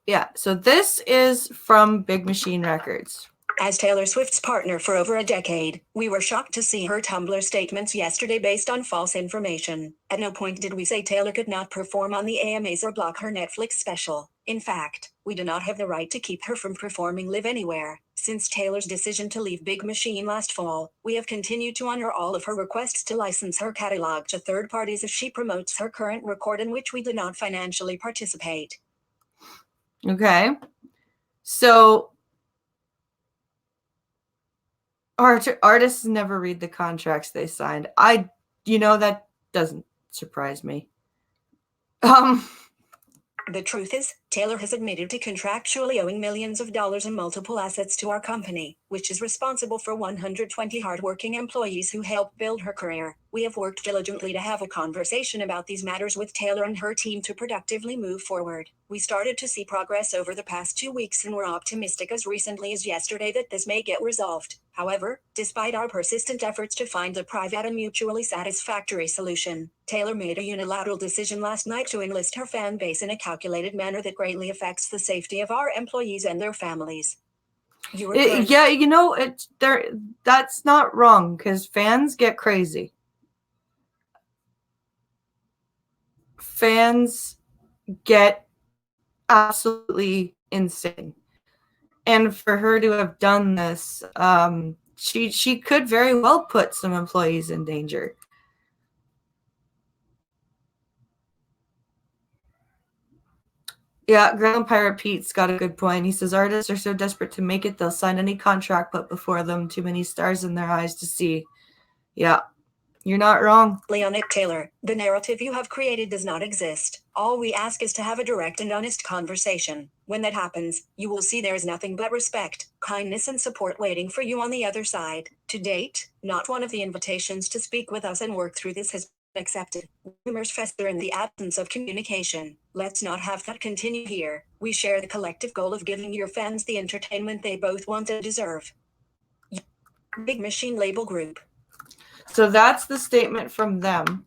Yeah, so this is from Big Machine Records. As Taylor Swift's partner for over a decade, we were shocked to see her Tumblr statements yesterday based on false information. At no point did we say Taylor could not perform on the AMAs or block her Netflix special. In fact, we do not have the right to keep her from performing live anywhere. Since Taylor's decision to leave Big Machine last fall, we have continued to honor all of her requests to license her catalog to third parties as she promotes her current record in which we do not financially participate. Okay. So artists never read the contracts they signed. That doesn't surprise me. The truth is, Taylor has admitted to contractually owing millions of dollars in multiple assets to our company, which is responsible for 120 hardworking employees who helped build her career. We have worked diligently to have a conversation about these matters with Taylor and her team to productively move forward. We started to see progress over the past 2 weeks and were optimistic as recently as yesterday that this may get resolved. However, despite our persistent efforts to find a private and mutually satisfactory solution, Taylor made a unilateral decision last night to enlist her fan base in a calculated manner that greatly affects the safety of our employees and their families. Yeah, you know, that's not wrong, because fans get crazy. Fans get absolutely insane. And for her to have done this, she could very well put some employees in danger. Yeah, Grand Pirate Pete's got a good point. He says artists are so desperate to make it, they'll sign any contract put before them. Too many stars in their eyes to see. Yeah, you're not wrong. Leonic Taylor, the narrative you have created does not exist. All we ask is to have a direct and honest conversation. When that happens, you will see there is nothing but respect, kindness, and support waiting for you on the other side. To date, not one of the invitations to speak with us and work through this has been accepted. Rumors fester in the absence of communication. Let's not have that continue here. We share the collective goal of giving your fans the entertainment they both want and deserve. Big Machine Label Group. So that's the statement from them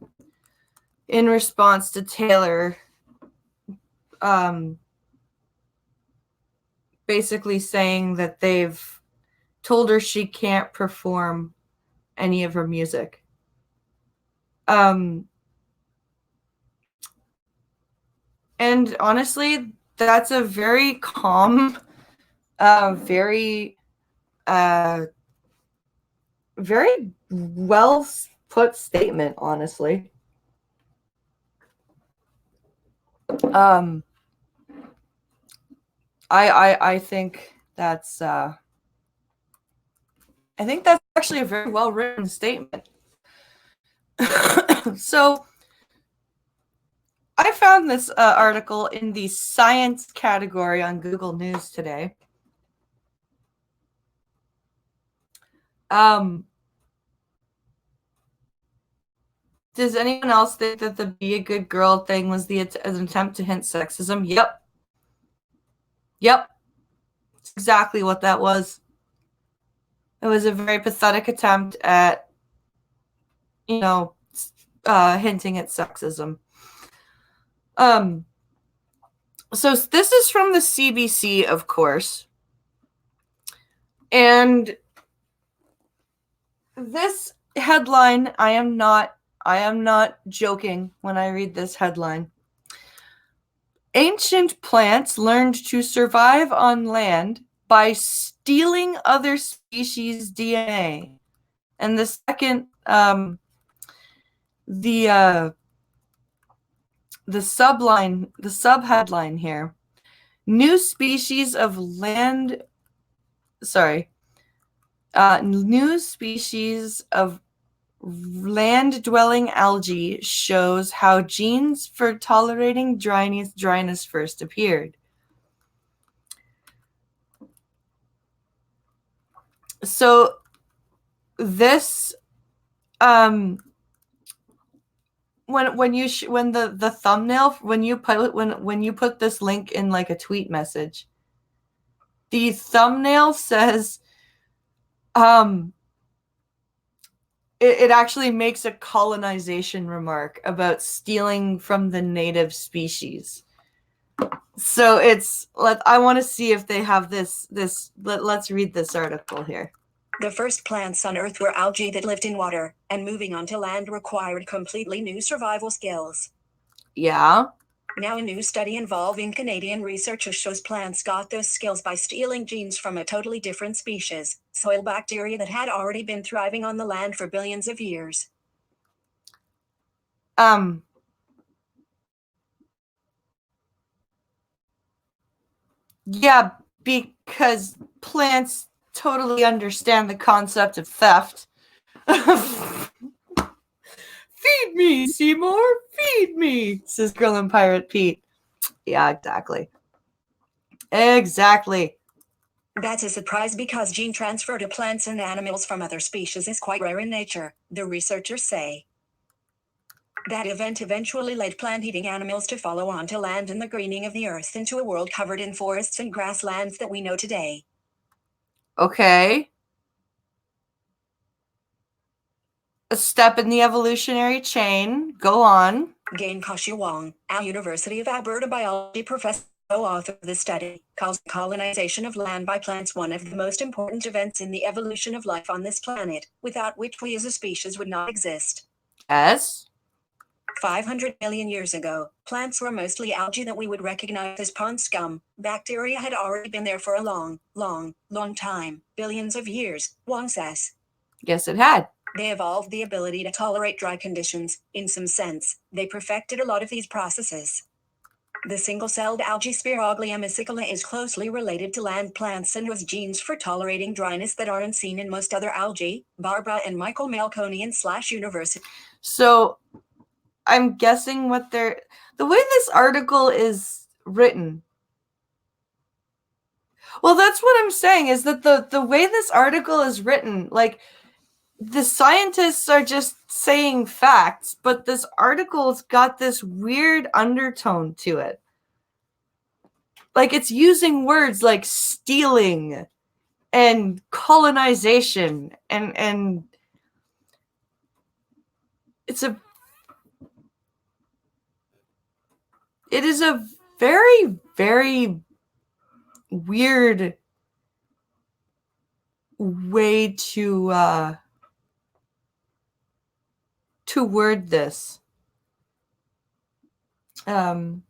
in response to Taylor basically saying that they've told her she can't perform any of her music. And honestly, that's a very calm, very well put statement, honestly. I think that's actually a very well written statement. So I found this article in the science category on Google News today. Does anyone else think that the be a good girl thing was an attempt to hint sexism? Yep. It's exactly what that was. It was a very pathetic attempt at, hinting at sexism. So this is from the CBC, of course. And this headline, I am not joking when I read this headline. Ancient plants learned to survive on land by stealing other species' DNA. And the second, the subheadline here, new species of land land-dwelling algae shows how genes for tolerating dryness first appeared. So this, when the thumbnail, when you put this link in like a tweet message, the thumbnail says, it actually makes a colonization remark about stealing from the native species. So I want to see if they have this. Let's read this article here. The first plants on Earth were algae that lived in water, and moving onto land required completely new survival skills. Yeah. Now a new study involving Canadian researchers shows plants got those skills by stealing genes from a totally different species, soil bacteria that had already been thriving on the land for billions of years. Yeah, because plants totally understand the concept of theft. Feed me, Seymour, feed me, says Grilling Pirate Pete. Yeah, exactly. Exactly. That's a surprise because gene transfer to plants and animals from other species is quite rare in nature, the researchers say. That event eventually led plant-eating animals to follow on to land and the greening of the earth into a world covered in forests and grasslands that we know today. Okay. A step in the evolutionary chain. Go on. Gain Kashi Wang, a University of Alberta biology professor, co-author of the study, calls colonization of land by plants one of the most important events in the evolution of life on this planet, without which we as a species would not exist. As 500 million years ago, plants were mostly algae that we would recognize as pond scum. Bacteria had already been there for a long time, billions of years, Wang says. Yes, it had. They evolved the ability to tolerate dry conditions. In some sense, they perfected a lot of these processes. The single-celled algae Spiroglia mysticula is closely related to land plants and has genes for tolerating dryness that aren't seen in most other algae. Barbara and Michael Melkonian / University. So I'm guessing what the way this article is written. Well, that's what I'm saying is that the way this article is written, like the scientists are just saying facts, but this article's got this weird undertone to it. Like it's using words like stealing and colonization and it is a very, very weird way to word this. Who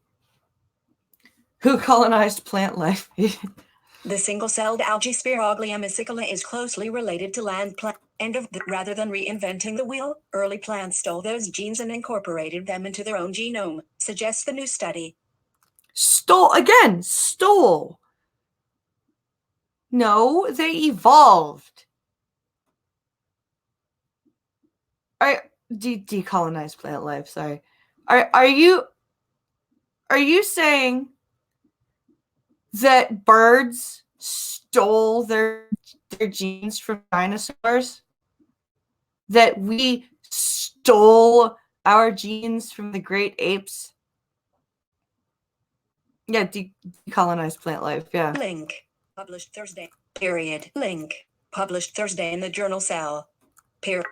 colonized plant life? The single-celled algae Spiroglia mysticula is closely related to land plant. Rather than reinventing the wheel, early plants stole those genes and incorporated them into their own genome, suggests the new study. Stole. No, they evolved. Decolonized plant life, sorry. Are you saying that birds stole their genes from dinosaurs? That we stole our genes from the great apes? Yeah, decolonized plant life, yeah. Link. Published Thursday. Period. Link. Published Thursday in the journal Cell.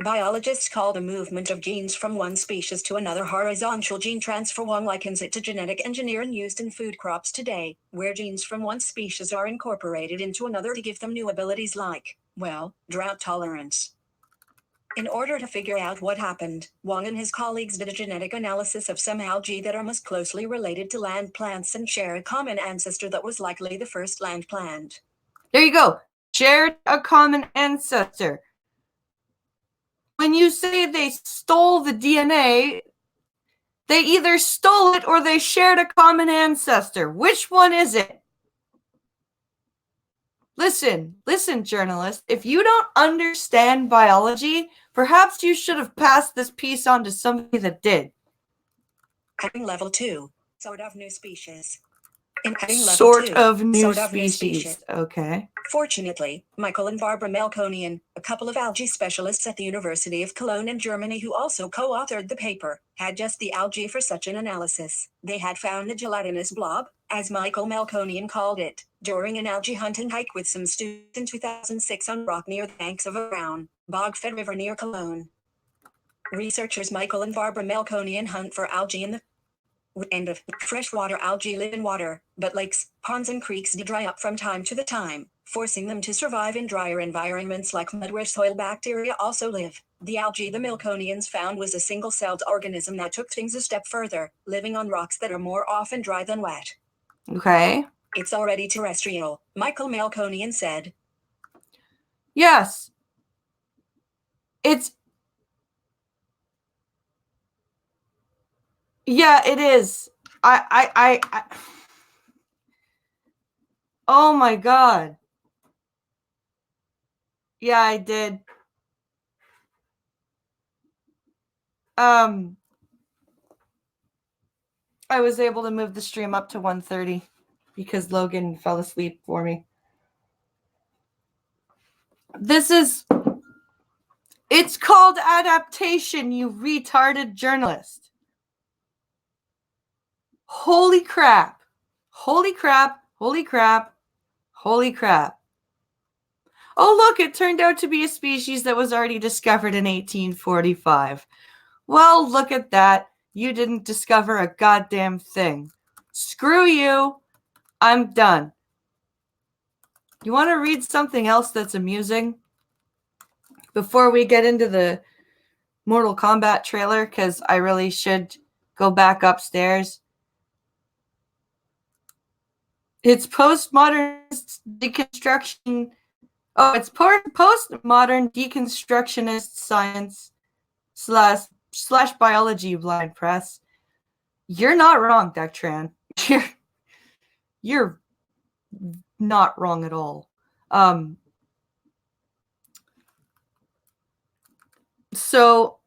Biologists call the movement of genes from one species to another horizontal gene transfer. Wang likens it to genetic engineering used in food crops today, where genes from one species are incorporated into another to give them new abilities like, well, drought tolerance. In order to figure out what happened, Wang and his colleagues did a genetic analysis of some algae that are most closely related to land plants and share a common ancestor that was likely the first land plant. There you go. Shared a common ancestor. When you say they stole the DNA, they either stole it or they shared a common ancestor. Which one is it? Listen, journalist. If you don't understand biology, perhaps you should have passed this piece on to somebody that did. Heading level 2. Sort of new species. In heading level Sort 2. of new species. Okay. Fortunately, Michael and Barbara Melkonian, a couple of algae specialists at the University of Cologne in Germany who also co-authored the paper, had just the algae for such an analysis. They had found a gelatinous blob, as Michael Melkonian called it, during an algae hunting hike with some students in 2006 on rock near the banks of a brown, bog-fed river near Cologne. Researchers Michael and Barbara Melkonian hunt for algae in the freshwater algae live in water, but lakes, ponds and creeks dry up from time to time, forcing them to survive in drier environments like mud where soil bacteria also live. The algae the Melkonians found was a single-celled organism that took things a step further, living on rocks that are more often dry than wet. Okay. It's already terrestrial, Michael Melkonian said. Yes. Yeah, it is. I Oh my god. Yeah, I did. I was able to move the stream up to 130. because Logan fell asleep for me. It's called adaptation, you retarded journalist. Holy crap. Holy crap. Holy crap. Holy crap. Oh, look, it turned out to be a species that was already discovered in 1845. Well, look at that. You didn't discover a goddamn thing. Screw you. I'm done. You want to read something else that's amusing before we get into the Mortal Kombat trailer? Because I really should go back upstairs. It's postmodern deconstruction. Oh, it's postmodern deconstructionist science slash biology, blind press. You're not wrong, Dectran. You're not wrong at all. So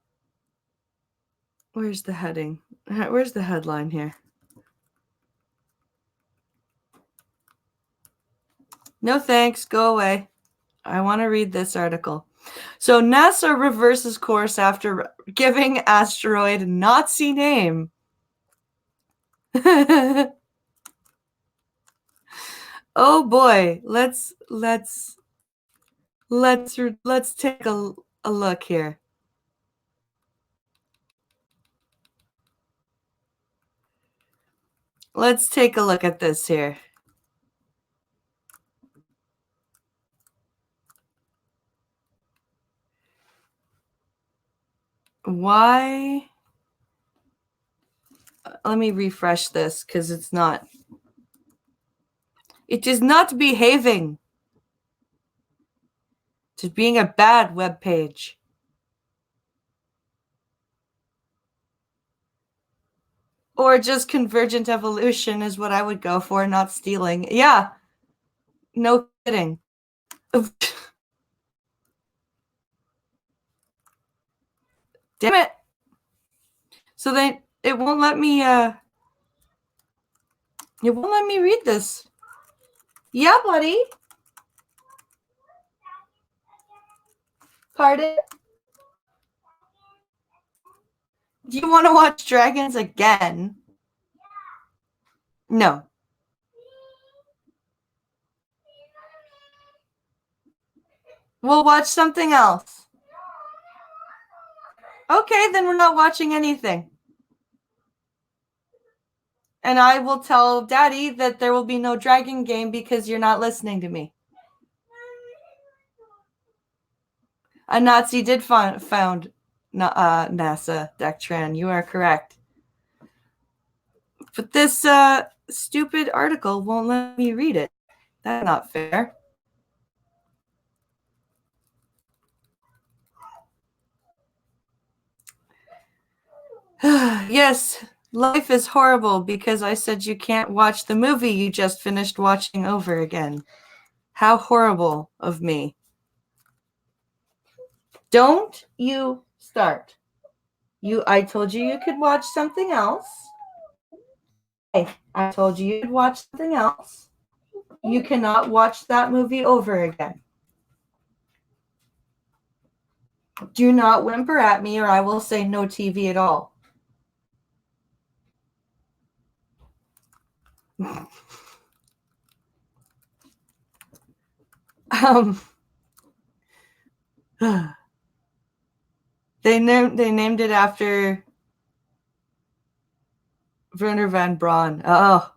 where's the heading? Where's the headline here? No thanks, go away. I want to read this article. So NASA reverses course after giving asteroid Nazi name. Oh boy, let's take a look here. Let's take a look at this here. Why? Let me refresh this because it's not. It is not behaving to being a bad web page. Or just convergent evolution is what I would go for, not stealing. Yeah. No kidding. Damn it. So then it won't let me read this. Yeah, buddy. Pardon? Do you want to watch Dragons again? No. We'll watch something else. Okay, then we're not watching anything. And I will tell Daddy that there will be no dragon game because you're not listening to me. A Nazi did found NASA, Dectran. You are correct. But this stupid article won't let me read it. That's not fair. Yes, life is horrible because I said you can't watch the movie you just finished watching over again. How horrible of me. Don't you start. I told you could watch something else. Hey, I told you could watch something else. You cannot watch that movie over again. Do not whimper at me or I will say no TV at all. They named it after Werner von Braun. Oh.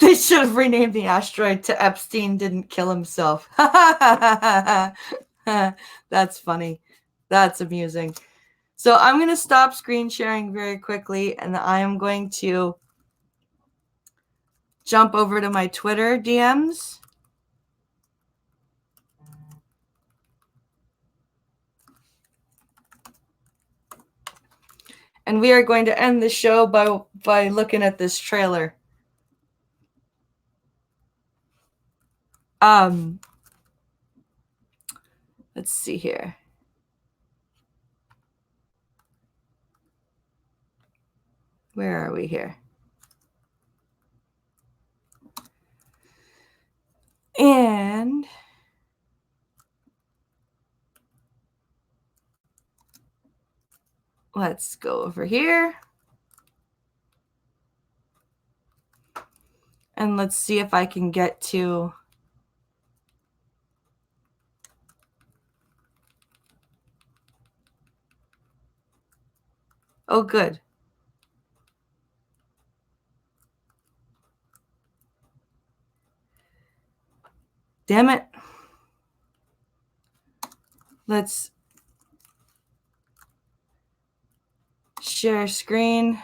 They should have renamed the asteroid to Epstein didn't kill himself. That's funny. That's amusing. So I'm going to stop screen sharing very quickly, and I am going to jump over to my Twitter DMs. And we are going to end the show by looking at this trailer. Let's see here. Where are we here? Let's go over here. And let's see if I can get to... Oh, good. Damn it. Let's share screen.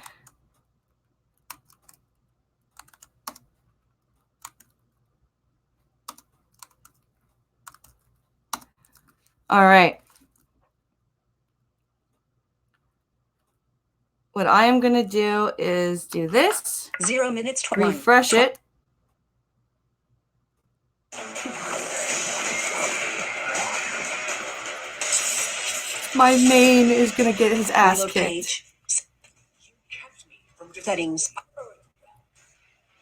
All right. What I am going to do is do this. 0 minutes. Refresh it. My main is going to get his ass kicked. Settings.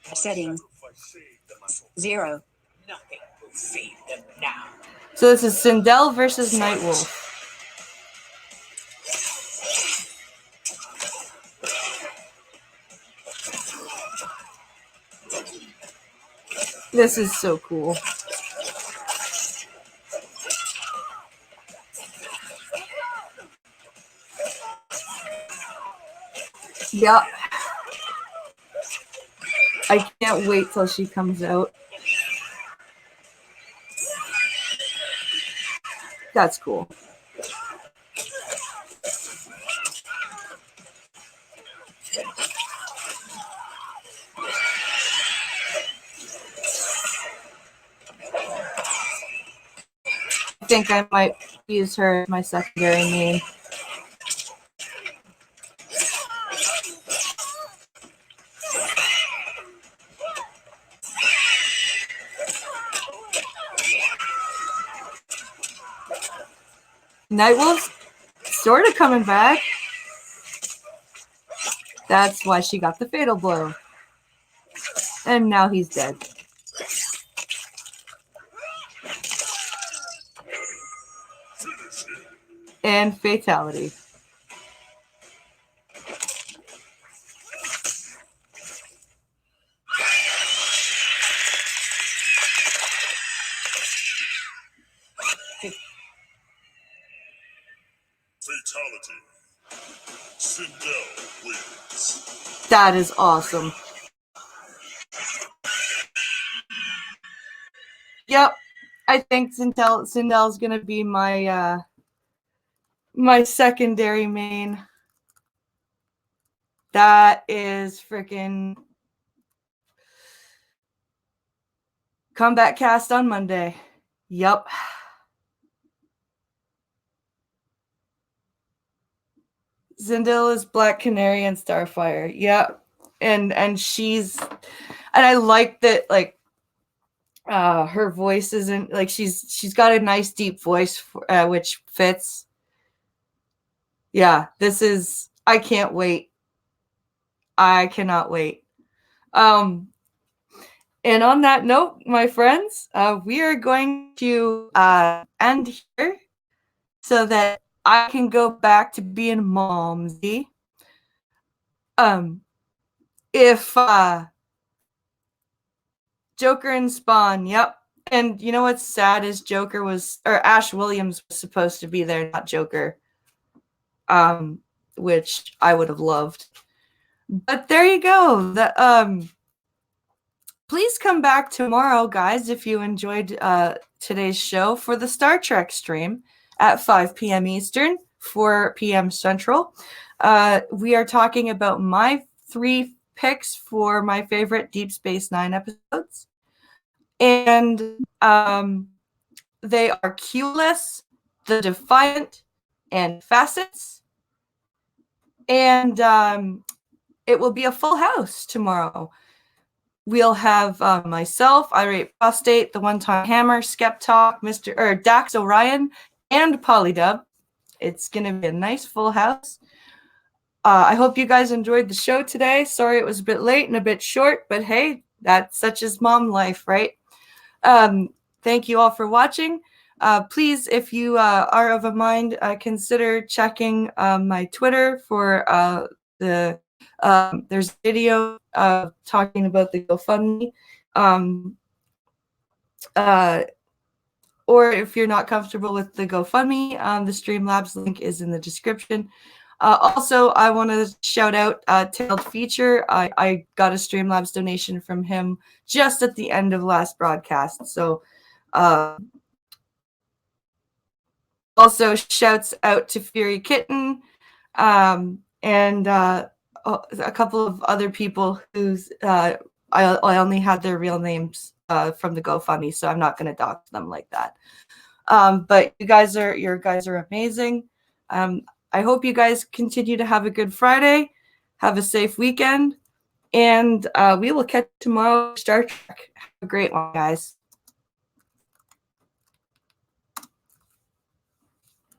Settings. 0. So this is Sindel versus Nightwolf. This is so cool. Yeah. I can't wait till she comes out. That's cool. I think I might use her as my secondary main. Nightwolf's sort of coming back. That's why she got the fatal blow. And now he's dead. And fatality. Fatality. Sindel wins. That is awesome. Yep. I think Sindel's gonna be my my secondary main. That is freaking Combat Cast on Monday. Yep. Sindel is Black Canary and Starfire. Yep. And she's, and I like that, like, her voice isn't like, she's got a nice deep voice which fits. Yeah, this is, I can't wait. I cannot wait. And on that note, my friends, we are going to end here so that I can go back to being momsy. If Joker and Spawn, yep. And you know what's sad is Ash Williams was supposed to be there, not Joker. Which I would have loved. But there you go. Please come back tomorrow, guys, if you enjoyed today's show for the Star Trek stream at 5 p.m. Eastern, 4 p.m. Central. We are talking about my 3 picks for my favorite Deep Space Nine episodes. And they are Q-less, The Defiant, and Facets. And it will be a full house tomorrow. We'll have myself, Irate Prostate, The One-Time Hammer, Skep Talk, Dax Orion, and Polydub. It's going to be a nice full house. I hope you guys enjoyed the show today. Sorry it was a bit late and a bit short, but hey, that's such is mom life, right? Thank you all for watching. Please, if you are of a mind, consider checking my Twitter for there's a video talking about the GoFundMe. Or if you're not comfortable with the GoFundMe, the Streamlabs link is in the description. Also, I want to shout out Tailed Feature. I got a Streamlabs donation from him just at the end of last broadcast. So also shouts out to Fury Kitten and a couple of other people whose I only had their real names from the GoFundMe, so I'm not going to dox them like that. But you guys are amazing. I hope you guys continue to have a good Friday, have a safe weekend, and we will catch you tomorrow. Star Trek. Have a great one, guys.